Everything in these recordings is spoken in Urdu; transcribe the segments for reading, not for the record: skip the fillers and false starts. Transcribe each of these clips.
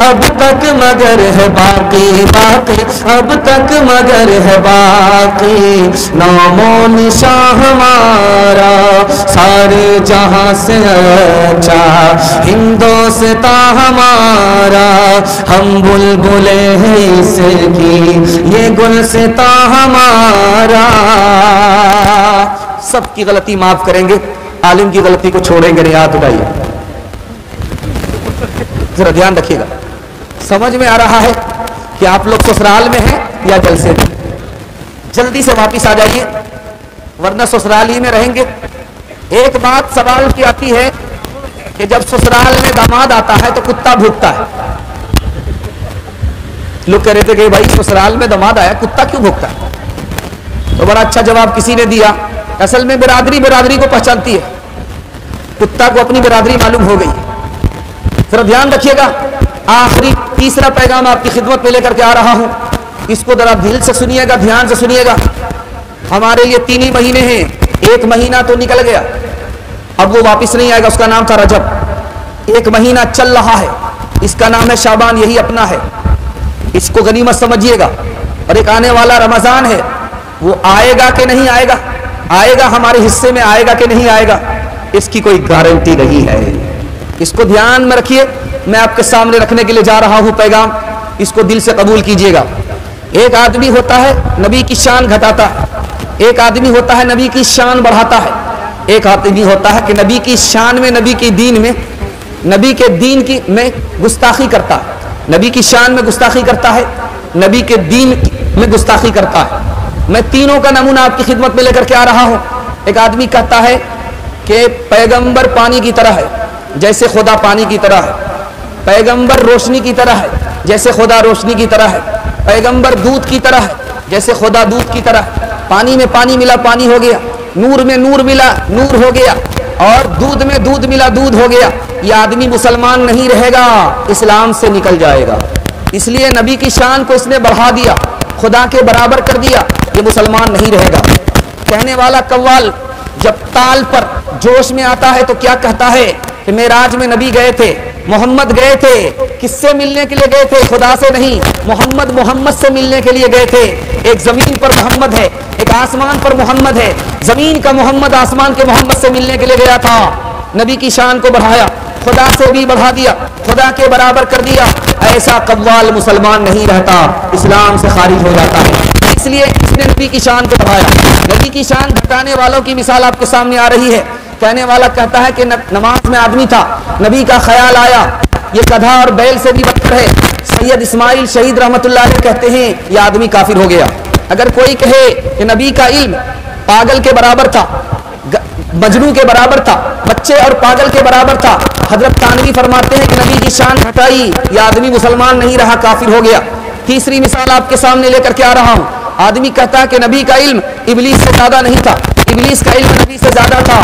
اب تک مگر ہے باقی باقی، اب تک مگر ہے باقی، نام و نشان ہمارا سارے جہاں سے اچھا، ہندوستاں ہمارا ہم بلبلے ہیں اس کی، یہ گلستاں ہمارا۔ سب کی غلطی معاف کریں گے، عالم کی غلطی کو چھوڑیں گے نہیں، ہاتھ اٹھائیے، ذرا دھیان رکھیے گا۔ سمجھ میں آ رہا ہے کہ آپ لوگ سسرال میں ہیں یا جلسے میں؟ جلدی سے واپس آ جائیے ورنہ سسرال ہی میں رہیں گے۔ ایک بات سوال کی آتی ہے کہ جب سسرال میں داماد آتا ہے تو کتا بھوکتا ہے، لوگ کہہ رہے تھے کہ بھائی سسرال میں داماد آیا کتا کیوں بھوکتا ہے؟ تو بڑا اچھا جواب کسی نے دیا، اصل میں برادری برادری کو پہچانتی ہے، کتا کو اپنی برادری معلوم ہو گئی۔ ذرا دھیان رکھیے گا، آخری تیسرا پیغام آپ کی خدمت میں لے کر کے آ رہا ہوں، اس کو ذرا دل سے سنیے گا، دھیان سے سنیے گا۔ ہمارے یہ 3 ہی مہینے ہیں، ایک مہینہ تو نکل گیا، اب وہ واپس نہیں آئے گا، اس کا نام تھا رجب۔ ایک مہینہ چل رہا ہے، اس کا نام ہے شعبان، یہی اپنا ہے، اس کو غنیمت سمجھیے گا۔ اور ایک آنے والا رمضان ہے، وہ آئے گا کہ نہیں آئے گا، آئے گا ہمارے حصے میں، آئے گا کہ نہیں آئے گا، اس کی کوئی گارنٹی نہیں ہے۔ اس کو دھیان میں رکھیے، میں آپ کے سامنے رکھنے کے لیے جا رہا ہوں پیغام، اس کو دل سے قبول کیجیے گا۔ ایک آدمی ہوتا ہے نبی کی شان گھٹاتا ہے، ایک آدمی ہوتا ہے نبی کی شان بڑھاتا ہے، ایک آدمی ہوتا ہے کہ نبی کی شان میں، نبی کے دین میں، نبی کے دین کی میں گستاخی کرتا ہے، نبی کی شان میں گستاخی کرتا ہے، نبی کے دین میں گستاخی کرتا ہے۔ میں تینوں کا نمونہ آپ کی خدمت میں لے کر کے آ رہا ہوں۔ ایک آدمی کہتا ہے کہ پیغمبر پانی کی طرح ہے جیسے خدا پانی کی طرح ہے، پیغمبر روشنی کی طرح ہے جیسے خدا روشنی کی طرح ہے، پیغمبر دودھ کی طرح ہے جیسے خدا دودھ کی طرح ہے، پانی میں پانی ملا پانی ہو گیا، نور میں نور ملا نور ہو گیا، اور دودھ میں دودھ ملا دودھ ہو گیا۔ یہ آدمی مسلمان نہیں رہے گا، اسلام سے نکل جائے گا۔ اس لیے نبی کی شان کو اس نے بڑھا دیا، خدا کے برابر کر دیا، یہ مسلمان نہیں رہے گا۔ کہنے والا قوال جب تال پر جوش میں آتا ہے تو کیا کہتا ہے کہ معراج میں نبی گئے تھے، محمد گئے تھے، کس سے ملنے کے لیے گئے تھے؟ خدا سے نہیں، محمد سے ملنے کے لیے گئے تھے۔ ایک زمین پر محمد ہے، ایک آسمان پر محمد ہے، زمین کا محمد آسمان کے محمد سے ملنے کے لیے گیا تھا، نبی کی شان کو بڑھایا، خدا سے بھی بڑھا دیا، خدا کے برابر کر دیا۔ ایسا قوال مسلمان نہیں رہتا، اسلام سے خارج ہو جاتا ہے۔ اس لیے اس نے نبی کی شان کو بڑھایا۔ نبی کی شان گھٹانے والوں کی مثال آپ کے سامنے آ رہی ہے۔ کہنے والا کہتا ہے کہ نماز میں آدمی تھا، نبی کا خیال آیا یہ گدھا اور بیل سے بھی بدتر ہے۔ سید اسماعیل شہید رحمت اللہ علیہ کہتے ہیں یہ آدمی کافر ہو گیا۔ اگر کوئی کہے کہ نبی کا علم پاگل کے برابر تھا، مجنوں کے برابر تھا، بچے اور پاگل کے برابر تھا، حضرت تھانوی فرماتے ہیں کہ نبی کی شان گھٹائی، یہ آدمی مسلمان نہیں رہا، کافر ہو گیا۔ تیسری مثال آپ کے سامنے لے کر کے آ رہا ہوں۔ آدمی کہتا ہے کہ نبی کا علم ابلیس سے زیادہ نہیں تھا، ابلیس کا علم نبی سے زیادہ تھا۔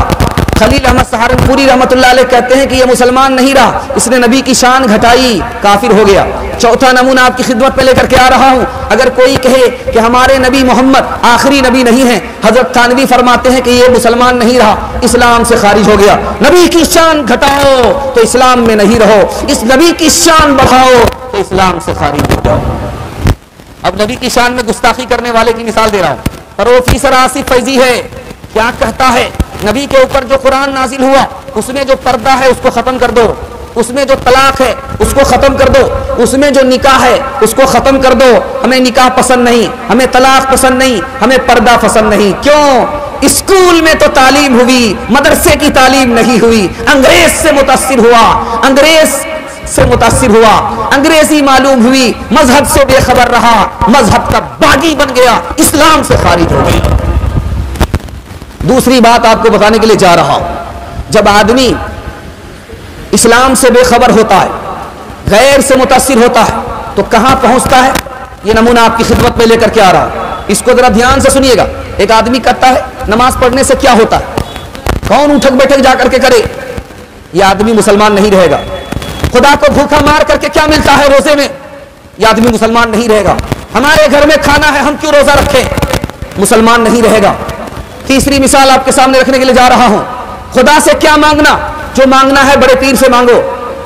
خلیل احمد سہارنپوری رحمت اللہ علیہ کہتے ہیں کہ یہ مسلمان نہیں رہا، اس نے نبی کی شان گھٹائی، کافر ہو گیا۔ چوتھا نمونہ آپ کی خدمت میں لے کر کے آ رہا ہوں۔ اگر کوئی کہے کہ ہمارے نبی محمد آخری نبی نہیں ہیں، حضرت تھانوی فرماتے ہیں کہ یہ مسلمان نہیں رہا، اسلام سے خارج ہو گیا۔ نبی کی شان گھٹاؤ تو اسلام میں نہیں رہو، اس نبی کی شان بڑھاؤ تو اسلام سے خارج ہو جاؤ۔ اب نبی کی شان میں گستاخی کرنے والے کی مثال دے رہا ہوں۔ پروفیسر آصف فیضی ہے، کیا کہتا ہے؟ نبی کے اوپر جو قرآن نازل ہوا اس میں جو پردہ ہے اس کو ختم کر دو، اس میں جو طلاق ہے اس کو ختم کر دو، اس میں جو نکاح ہے اس کو ختم کر دو۔ ہمیں نکاح پسند نہیں، ہمیں طلاق پسند نہیں، ہمیں پردہ پسند نہیں۔ کیوں؟ اسکول میں تو تعلیم ہوئی، مدرسے کی تعلیم نہیں ہوئی، انگریز سے متاثر ہوا، انگریزی معلوم ہوئی، مذہب سے بے خبر رہا، مذہب کا باغی بن گیا، اسلام سے خارج ہو گیا۔ دوسری بات آپ کو بتانے کے لیے جا رہا ہوں، جب آدمی اسلام سے بے خبر ہوتا ہے، غیر سے متاثر ہوتا ہے تو کہاں پہنچتا ہے؟ یہ نمونہ آپ کی خدمت میں لے کر کے آ رہا ہوں، اس کو ذرا دھیان سے سنیے گا۔ ایک آدمی کہتا ہے نماز پڑھنے سے کیا ہوتا ہے؟ کون اٹھک بیٹھک جا کر کے کرے؟ یہ آدمی مسلمان نہیں رہے گا۔ خدا کو بھوکا مار کر کے کیا ملتا ہے روزے میں؟ یہ آدمی مسلمان نہیں رہے گا۔ ہمارے گھر میں کھانا ہے ہم کیوں روزہ رکھیں؟ مسلمان نہیں رہے گا۔ تیسری مثال آپ کے سامنے رکھنے کے لیے جا رہا ہوں، خدا سے کیا مانگنا؟ جو مانگنا ہے بڑے پیر سے مانگو،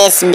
SB